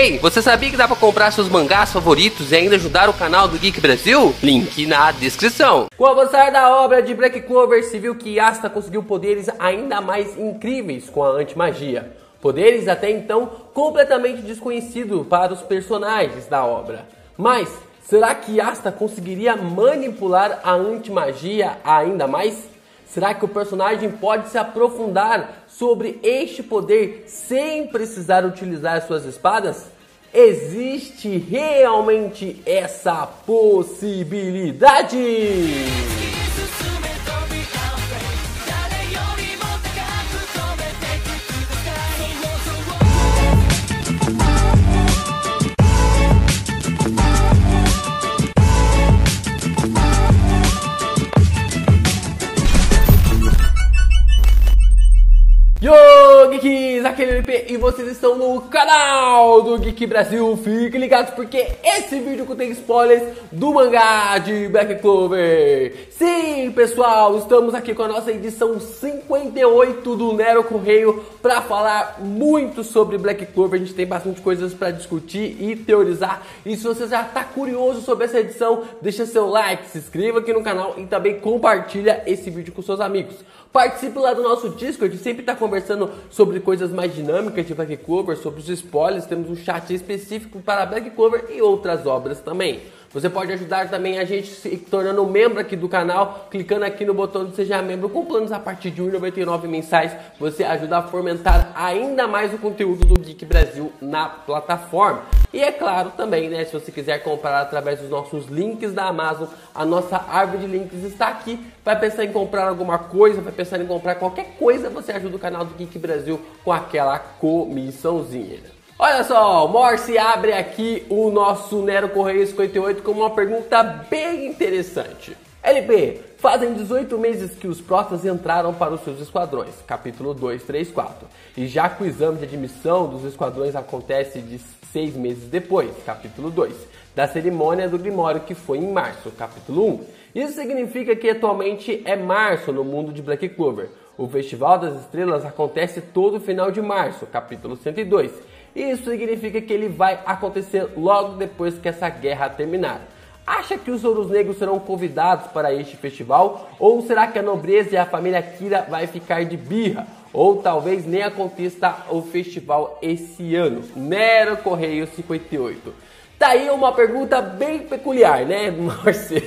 Ei, você sabia que dá pra comprar seus mangás favoritos e ainda ajudar o canal do Geek Brasil? Link na descrição. Com o avançar da obra de Black Clover, se viu que Asta conseguiu poderes ainda mais incríveis com a antimagia. Poderes até então completamente desconhecidos para os personagens da obra. Mas será que Asta conseguiria manipular a antimagia ainda mais? Será que o personagem pode se aprofundar sobre este poder sem precisar utilizar suas espadas? Existe realmente essa possibilidade? Yo, Geeks, aqui é o LP e vocês estão no canal do Geek Brasil. Fiquem ligados porque esse vídeo contém spoilers do mangá de Black Clover. Sim, pessoal, estamos aqui com a nossa edição 58 do Nero Correio para falar muito sobre Black Clover. A gente tem bastante coisas para discutir e teorizar. E se você já está curioso sobre essa edição, deixa seu like, se inscreva aqui no canal e também compartilha esse vídeo com seus amigos. Participe lá do nosso Discord, sempre está conversando sobre coisas mais dinâmicas de Black Clover, sobre os spoilers, temos um chat específico para Black Clover e outras obras também. Você pode ajudar também a gente se tornando membro aqui do canal, clicando aqui no botão de Seja Membro, com planos a partir de R$ 1,99 mensais. Você ajuda a fomentar ainda mais o conteúdo do Geek Brasil na plataforma. E é claro também, né, se você quiser comprar através dos nossos links da Amazon, a nossa árvore de links está aqui. Vai pensar em comprar alguma coisa, vai pensar em comprar qualquer coisa, você ajuda o canal do Geek Brasil com aquela comissãozinha. Olha só, o Morse abre aqui o nosso Nero Correio 58 com uma pergunta bem interessante. LP, fazem 18 meses que os protas entraram para os seus esquadrões, capítulo 2, 3, 4. E já que o exame de admissão dos esquadrões acontece de 6 meses depois, capítulo 2, da cerimônia do Grimório que foi em março, capítulo 1. Isso significa que atualmente é março no mundo de Black Clover. O Festival das Estrelas acontece todo final de março, capítulo 102. Isso significa que ele vai acontecer logo depois que essa guerra terminar. Acha que os Ouros Negros serão convidados para este festival? Ou será que a nobreza e a família Kira vai ficar de birra? Ou talvez nem aconteça o festival esse ano? Nero Correio 58. Tá aí uma pergunta bem peculiar, né, Marcelo?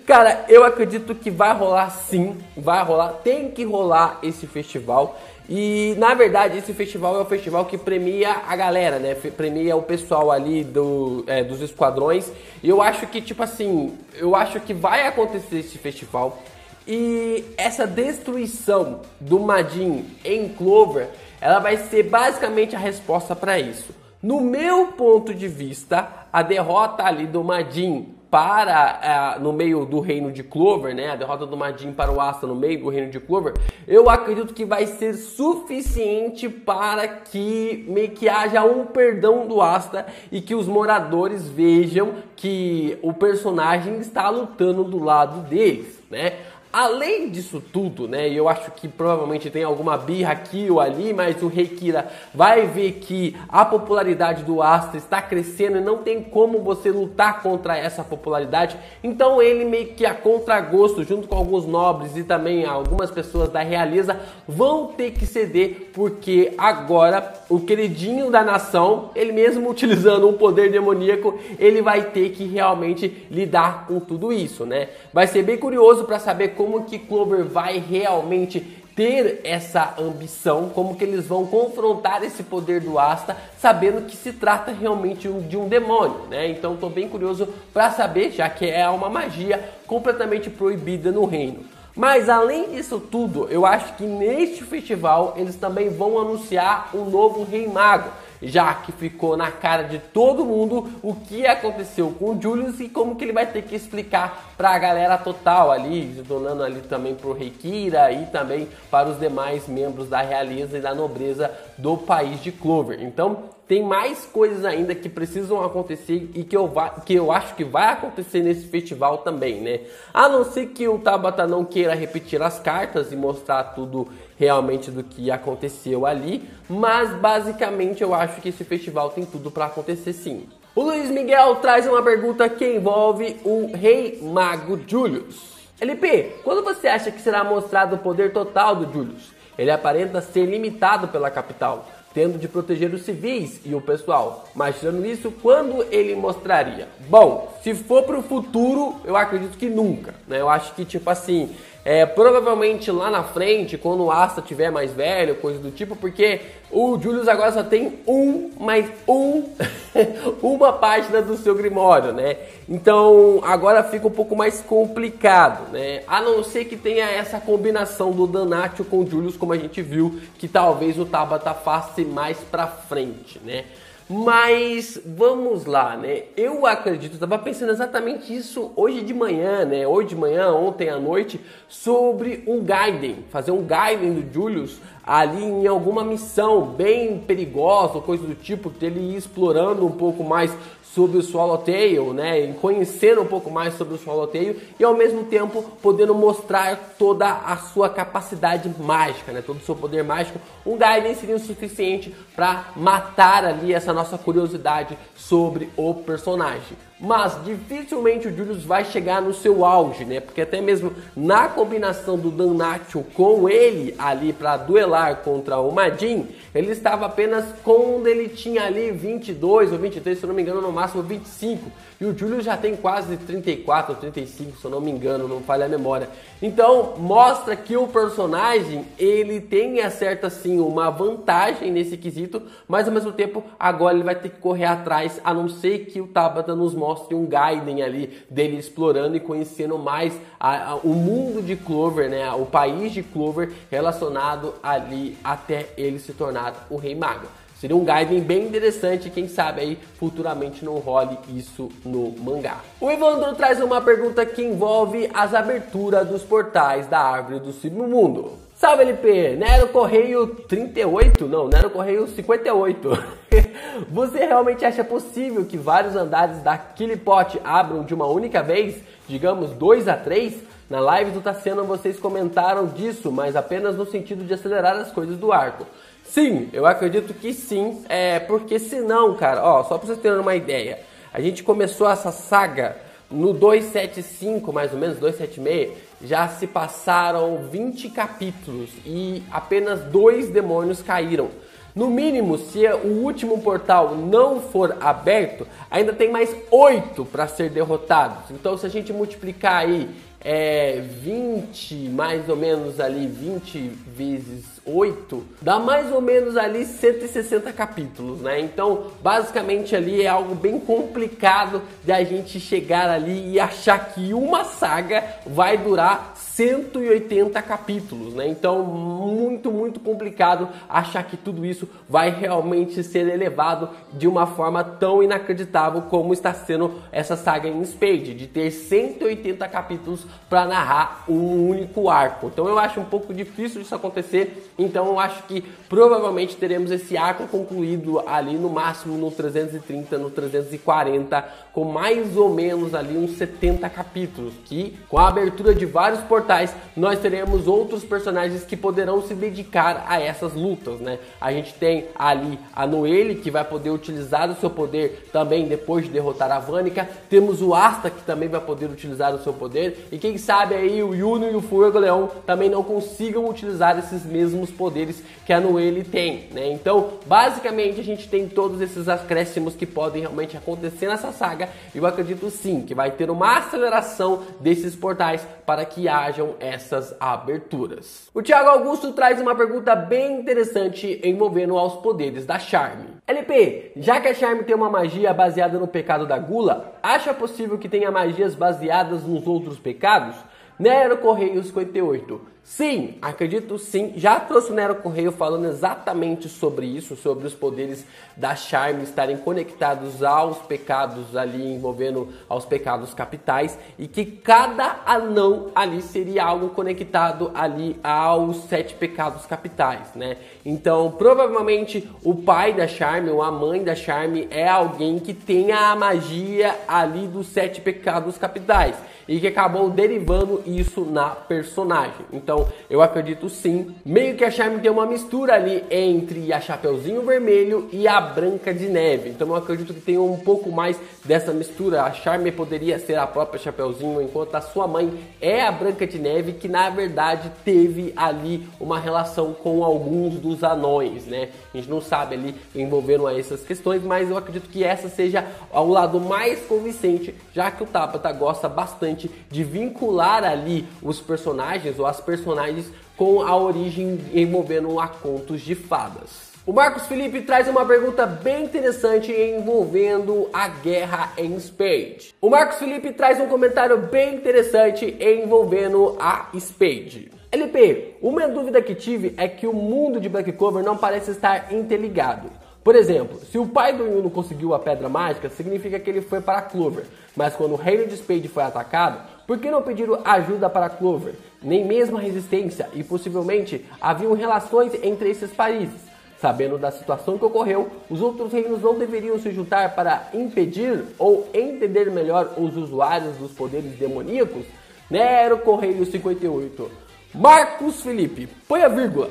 Cara, eu acredito que vai rolar sim, vai rolar, tem que rolar esse festival. E, na verdade, esse festival é o festival que premia a galera, né? Premia o pessoal ali dos esquadrões. E eu acho que, tipo assim, eu acho que vai acontecer esse festival. E essa destruição do Majin em Clover, ela vai ser basicamente a resposta para isso. No meu ponto de vista, a derrota ali do Majin no meio do reino de Clover, né? A derrota do Majin para o Asta no meio do reino de Clover, eu acredito que vai ser suficiente para que meio que haja um perdão do Asta e que os moradores vejam que o personagem está lutando do lado deles, né? Além disso tudo, né, eu acho que provavelmente tem alguma birra aqui ou ali, mas o Rei Kira vai ver que a popularidade do Asta está crescendo e não tem como você lutar contra essa popularidade. Então ele meio que a contragosto, junto com alguns nobres e também algumas pessoas da realeza, vão ter que ceder, porque agora o queridinho da nação, ele mesmo utilizando um poder demoníaco, ele vai ter que realmente lidar com tudo isso, né? Vai ser bem curioso para saber como que Clover vai realmente ter essa ambição, como que eles vão confrontar esse poder do Asta, sabendo que se trata realmente de um demônio, né? Então estou bem curioso para saber, já que é uma magia completamente proibida no reino. Mas além disso tudo, eu acho que neste festival eles também vão anunciar um novo Rei Mago, já que ficou na cara de todo mundo o que aconteceu com o Julius e como que ele vai ter que explicar para a galera total ali, donando ali também pro Rei Kira e também para os demais membros da realeza e da nobreza do país de Clover. Então tem mais coisas ainda que precisam acontecer e que eu acho que vai acontecer nesse festival também, né? A não ser que o Tabata não queira repetir as cartas e mostrar tudo realmente do que aconteceu ali, mas basicamente eu acho que esse festival tem tudo para acontecer sim. O Luiz Miguel traz uma pergunta que envolve o Rei Mago Julius. LP, quando você acha que será mostrado o poder total do Julius? Ele aparenta ser limitado pela capital, tendo de proteger os civis e o pessoal. Mas tirando isso, quando ele mostraria? Bom, se for pro futuro, eu acredito que nunca, né? Eu acho que tipo assim, provavelmente lá na frente, quando o Asta tiver mais velho, coisa do tipo, porque o Julius agora só tem uma página do seu Grimório, né? Então agora fica um pouco mais complicado, né? A não ser que tenha essa combinação do Danatio com o Julius, como a gente viu, que talvez o Tabata faça mais pra frente, né? Mas vamos lá, né? Eu acredito, eu tava pensando exatamente isso hoje de manhã, né? Hoje de manhã, ontem à noite, sobre um Gaiden, fazer um Gaiden do Julius ali em alguma missão bem perigosa, coisa do tipo, dele ir explorando um pouco mais sobre o Swallowtail, né, conhecendo um pouco mais sobre o Swallowtail e ao mesmo tempo podendo mostrar toda a sua capacidade mágica, né, todo o seu poder mágico. Um Gaiden seria o suficiente para matar ali essa nossa curiosidade sobre o personagem. Mas dificilmente o Julius vai chegar no seu auge, né? Porque até mesmo na combinação do Danatio com ele ali para duelar contra o Majin, ele estava apenas quando ele tinha ali 22 ou 23, se eu não me engano, no máximo 25. E o Julius já tem quase 34 ou 35, se eu não me engano, não falha a memória. Então mostra que o personagem, ele tem certa sim uma vantagem nesse quesito, mas ao mesmo tempo agora ele vai ter que correr atrás, a não ser que o Tabata nos mostre um Gaiden ali dele explorando e conhecendo mais o mundo de Clover, né, o país de Clover relacionado ali até ele se tornar o Rei Mago. Seria um Gaiden bem interessante, quem sabe aí futuramente não role isso no mangá. O Evandro traz uma pergunta que envolve as aberturas dos portais da Árvore do Submundo. Salve LP, Nero Correio 38? Não, Nero Correio 58. Você realmente acha possível que vários andares da Kilipot abram de uma única vez? Digamos 2 a 3? Na live do Tassiano vocês comentaram disso, mas apenas no sentido de acelerar as coisas do arco. Sim, eu acredito que sim, porque senão, cara, ó, só pra vocês terem uma ideia, a gente começou essa saga no 275, mais ou menos, 276, já se passaram 20 capítulos e apenas 2 demônios caíram. No mínimo, se o último portal não for aberto, ainda tem mais 8 para ser derrotados. Então, se a gente multiplicar aí 20, mais ou menos ali, 20 vezes 8, dá mais ou menos ali 160 capítulos, né? Então, basicamente ali é algo bem complicado de a gente chegar ali e achar que uma saga vai durar 180 capítulos, né? Então, muito complicado achar que tudo isso vai realmente ser elevado de uma forma tão inacreditável como está sendo essa saga em Spade, de ter 180 capítulos para narrar um único arco. Então, eu acho um pouco difícil disso acontecer. Então, eu acho que provavelmente teremos esse arco concluído ali no máximo no 330, no 340, com mais ou menos ali uns 70 capítulos, que com a abertura de vários portais, nós teremos outros personagens que poderão se dedicar a essas lutas, né? A gente tem ali a Noelle, que vai poder utilizar o seu poder também depois de derrotar a Vanica. Temos o Asta, que também vai poder utilizar o seu poder. E quem sabe aí o Yuno e o Fuego Leão também não consigam utilizar esses mesmos poderes que a Noelle tem, né? Então, basicamente, a gente tem todos esses acréscimos que podem realmente acontecer nessa saga. E eu acredito sim que vai ter uma aceleração desses portais para que hajam essas aberturas. O Thiago Augusto traz uma pergunta bem interessante envolvendo aos poderes da Charme. LP, já que a Charme tem uma magia baseada no pecado da gula, acha possível que tenha magias baseadas nos outros pecados? Nero Correio 58. Sim, acredito sim. Já trouxe o Nero Correio falando exatamente sobre isso, sobre os poderes da Charme estarem conectados aos pecados ali, envolvendo aos pecados capitais, e que cada anão ali seria algo conectado ali aos 7 pecados capitais, né? Então, provavelmente o pai da Charme ou a mãe da Charme é alguém que tenha a magia ali dos 7 pecados capitais e que acabou derivando isso na personagem. Então, eu acredito sim, meio que a Charme tem uma mistura ali entre a Chapeuzinho Vermelho e a Branca de Neve. Então, eu acredito que tem um pouco mais dessa mistura. A Charme poderia ser a própria Chapeuzinho, enquanto a sua mãe é a Branca de Neve, que na verdade teve ali uma relação com alguns dos anões, né? A gente não sabe ali envolvendo a essas questões, mas eu acredito que essa seja o lado mais convincente, já que o Tabata gosta bastante de vincular ali os personagens ou as personagens com a origem envolvendo a contos de fadas. O Marcos Felipe traz uma pergunta bem interessante envolvendo a guerra em Spade. O Marcos Felipe traz um comentário bem interessante envolvendo a Spade. LP, uma dúvida que tive é que o mundo de Black Clover não parece estar interligado. Por exemplo, se o pai do Yuno conseguiu a pedra mágica, significa que ele foi para Clover. Mas quando o reino de Spade foi atacado, por que não pediram ajuda para Clover? Nem mesmo a resistência, e possivelmente haviam relações entre esses países. Sabendo da situação que ocorreu, os outros reinos não deveriam se juntar para impedir ou entender melhor os usuários dos poderes demoníacos? Nero Correio 58. Marcos Felipe, põe a vírgula.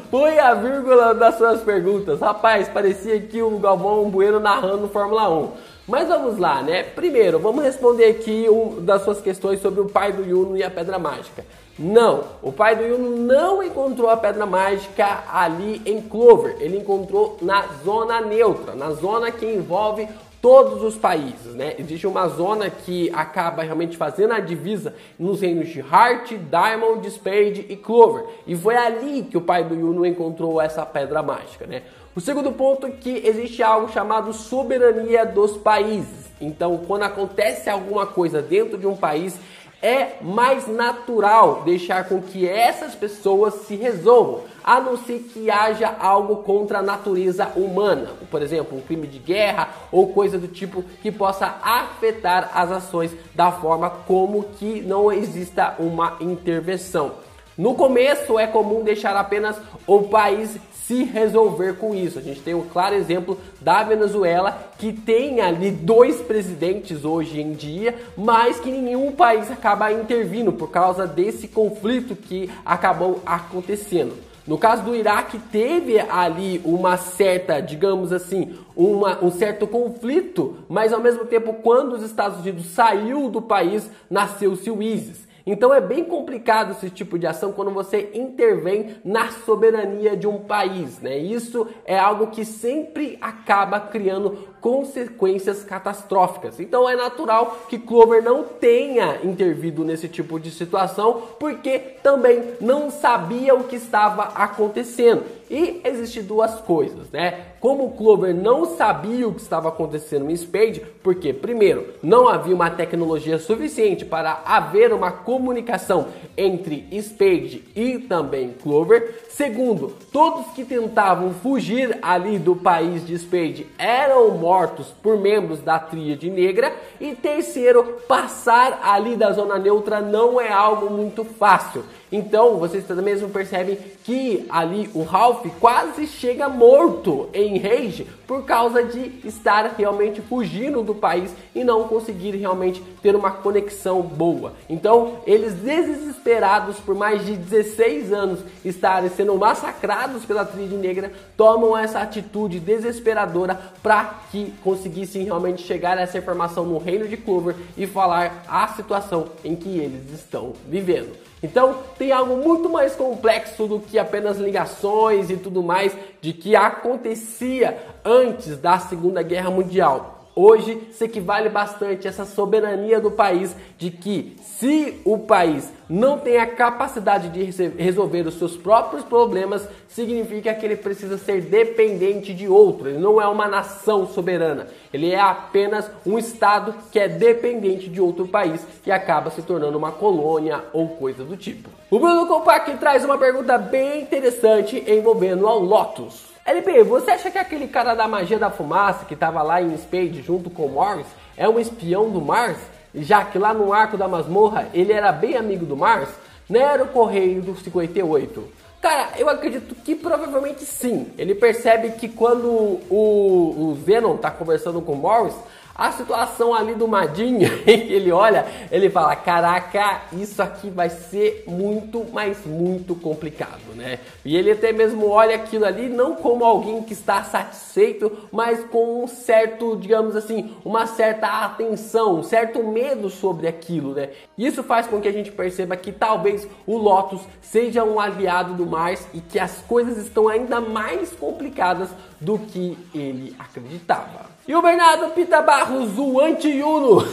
Põe a vírgula das suas perguntas. Rapaz, parecia aqui o Galvão Bueno narrando Fórmula 1. Mas vamos lá, né? Primeiro, vamos responder aqui das suas questões sobre o pai do Yuno e a Pedra Mágica. Não, o pai do Yuno não encontrou a Pedra Mágica ali em Clover. Ele encontrou na zona neutra, na zona que envolve todos os países, né? Existe uma zona que acaba realmente fazendo a divisa nos reinos de Heart, Diamond, Spade e Clover. E foi ali que o pai do Yuno encontrou essa pedra mágica, né? O segundo ponto é que existe algo chamado soberania dos países. Então, quando acontece alguma coisa dentro de um país, é mais natural deixar com que essas pessoas se resolvam, a não ser que haja algo contra a natureza humana, por exemplo, um crime de guerra ou coisa do tipo que possa afetar as ações da forma como que não exista uma intervenção. No começo é comum deixar apenas o país se resolver com isso. A gente tem um claro exemplo da Venezuela, que tem ali 2 presidentes hoje em dia, mas que nenhum país acaba intervindo por causa desse conflito que acabou acontecendo. No caso do Iraque, teve ali uma certa, digamos assim, um certo conflito, mas ao mesmo tempo, quando os Estados Unidos saiu do país, nasceu-se o ISIS. Então é bem complicado esse tipo de ação quando você intervém na soberania de um país, né? Isso é algo que sempre acaba criando consequências catastróficas. Então é natural que Clover não tenha intervido nesse tipo de situação, porque também não sabia o que estava acontecendo. E existem duas coisas, né? Como Clover não sabia o que estava acontecendo em Spade, porque primeiro, não havia uma tecnologia suficiente para haver uma comunicação entre Spade e também Clover. Segundo, todos que tentavam fugir ali do país de Spade eram mortos por membros da Tríade Negra. E terceiro, passar ali da zona neutra não é algo muito fácil. Então, vocês também mesmo percebem que ali o Ralph quase chega morto em Rage por causa de estar realmente fugindo do país e não conseguir realmente ter uma conexão boa. Então, eles desesperados por mais de 16 anos estarem sendo massacrados pela Tríade Negra, tomam essa atitude desesperadora para que conseguissem realmente chegar a essa informação no reino de Clover e falar a situação em que eles estão vivendo. Então tem algo muito mais complexo do que apenas ligações e tudo mais de que acontecia antes da Segunda Guerra Mundial. hoje se equivale bastante a essa soberania do país de que se o país não tem a capacidade de resolver os seus próprios problemas, significa que ele precisa ser dependente de outro. Ele não é uma nação soberana, ele é apenas um estado que é dependente de outro país e acaba se tornando uma colônia ou coisa do tipo. O Bruno Compact traz uma pergunta bem interessante envolvendo ao Lotus. LP, você acha que aquele cara da magia da fumaça que estava lá em Spade junto com o Morris é um espião do Mars? Já que lá no arco da masmorra ele era bem amigo do Mars? Não era o Correio do 58? Cara, eu acredito que provavelmente sim. Ele percebe que quando o Venom tá conversando com o Morris, a situação ali do Madinha, ele olha, ele fala, caraca, isso aqui vai ser muito, mas muito complicado, né? E ele até mesmo olha aquilo ali não como alguém que está satisfeito, mas com um certo, digamos assim, uma certa atenção, um certo medo sobre aquilo, né? Isso faz com que a gente perceba que talvez o Lotus seja um aliado do Mars e que as coisas estão ainda mais complicadas do que ele acreditava. E o Bernardo Pita Barros, o anti-Uno,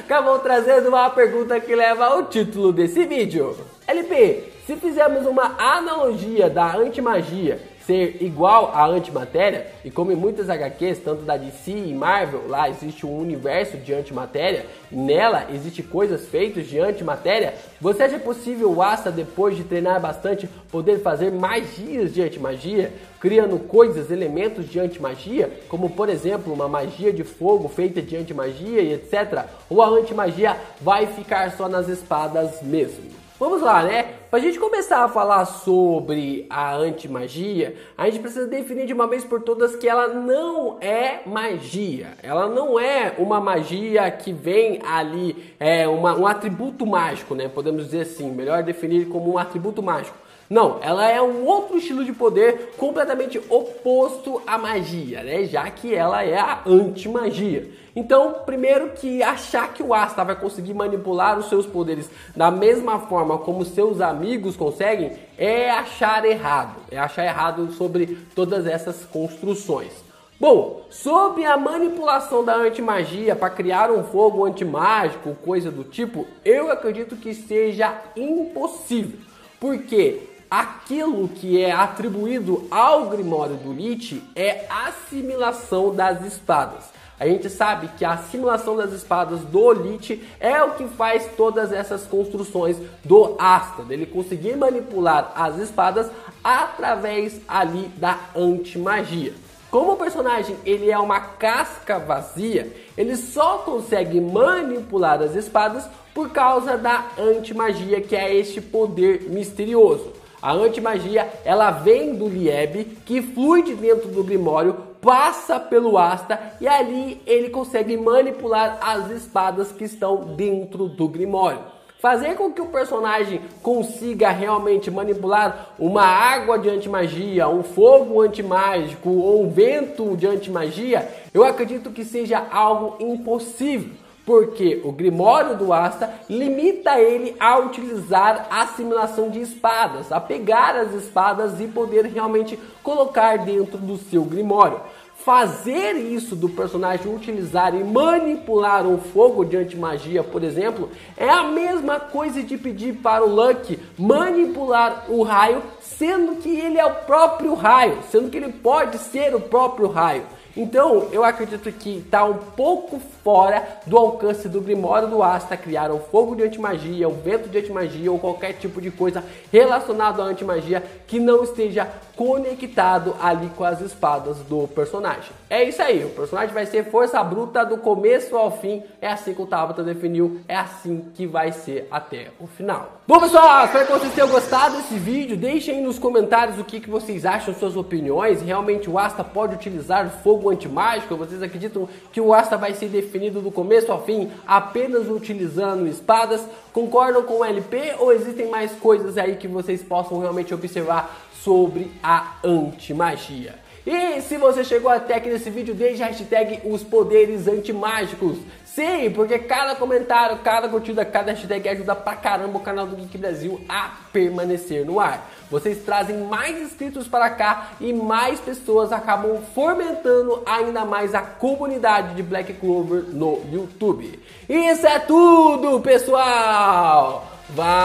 acabou trazendo uma pergunta que leva ao título desse vídeo. LP, se fizermos uma analogia da antimagia ser igual à antimatéria, e como em muitas HQs, tanto da DC e Marvel, lá existe um universo de antimatéria, nela existe coisas feitas de antimatéria, você acha possível o Asta, depois de treinar bastante, poder fazer magias de antimagia, criando coisas, elementos de antimagia, como por exemplo uma magia de fogo feita de antimagia e etc, ou a antimagia vai ficar só nas espadas mesmo? Vamos lá, né? Pra gente começar a falar sobre a antimagia, a gente precisa definir de uma vez por todas que ela não é magia. Ela não é uma magia que vem ali, um atributo mágico, né? Podemos dizer assim, melhor definir como um atributo mágico. Não, ela é um outro estilo de poder completamente oposto à magia, né? Já que ela é a antimagia. Então, primeiro que achar que o Asta vai conseguir manipular os seus poderes da mesma forma como seus amigos conseguem, é achar errado. É achar errado sobre todas essas construções. Bom, sobre a manipulação da antimagia para criar um fogo antimágico, coisa do tipo, eu acredito que seja impossível. Porque aquilo que é atribuído ao Grimório do Lich é a assimilação das espadas. A gente sabe que a assimilação das espadas do Lich é o que faz todas essas construções do Asta, dele conseguir manipular as espadas através ali da antimagia. Como o personagem ele é uma casca vazia, ele só consegue manipular as espadas por causa da antimagia, que é este poder misterioso. A antimagia, ela vem do Lieb, que flui de dentro do Grimório, passa pelo Asta e ali ele consegue manipular as espadas que estão dentro do Grimório. Fazer com que o personagem consiga realmente manipular uma água de antimagia, um fogo antimágico ou um vento de antimagia, eu acredito que seja algo impossível. Porque o Grimório do Asta limita ele a utilizar a assimilação de espadas, a pegar as espadas e poder realmente colocar dentro do seu Grimório. Fazer isso do personagem utilizar e manipular um fogo de antimagia, por exemplo, é a mesma coisa de pedir para o Lucky manipular o raio, sendo que ele é o próprio raio, sendo que ele pode ser o próprio raio. Então, eu acredito que está um pouco fora do alcance do Grimório do Asta criar um fogo de antimagia, um vento de antimagia ou qualquer tipo de coisa relacionado à antimagia que não esteja conectado ali com as espadas do personagem. É isso aí, o personagem vai ser força bruta do começo ao fim, é assim que o Tabata definiu, é assim que vai ser até o final. Bom pessoal, espero que vocês tenham gostado desse vídeo, deixem aí nos comentários o que vocês acham, suas opiniões, realmente o Asta pode utilizar fogo antimágico, vocês acreditam que o Asta vai ser definido do começo ao fim apenas utilizando espadas? Concordam com o LP ou existem mais coisas aí que vocês possam realmente observar sobre a antimagia? E se você chegou até aqui nesse vídeo, deixa a hashtag os poderes antimágicos. Sim, porque cada comentário, cada curtida, cada hashtag ajuda pra caramba o canal do Geek Brasil a permanecer no ar. Vocês trazem mais inscritos para cá e mais pessoas acabam fomentando ainda mais a comunidade de Black Clover no YouTube. Isso é tudo, pessoal! Valeu!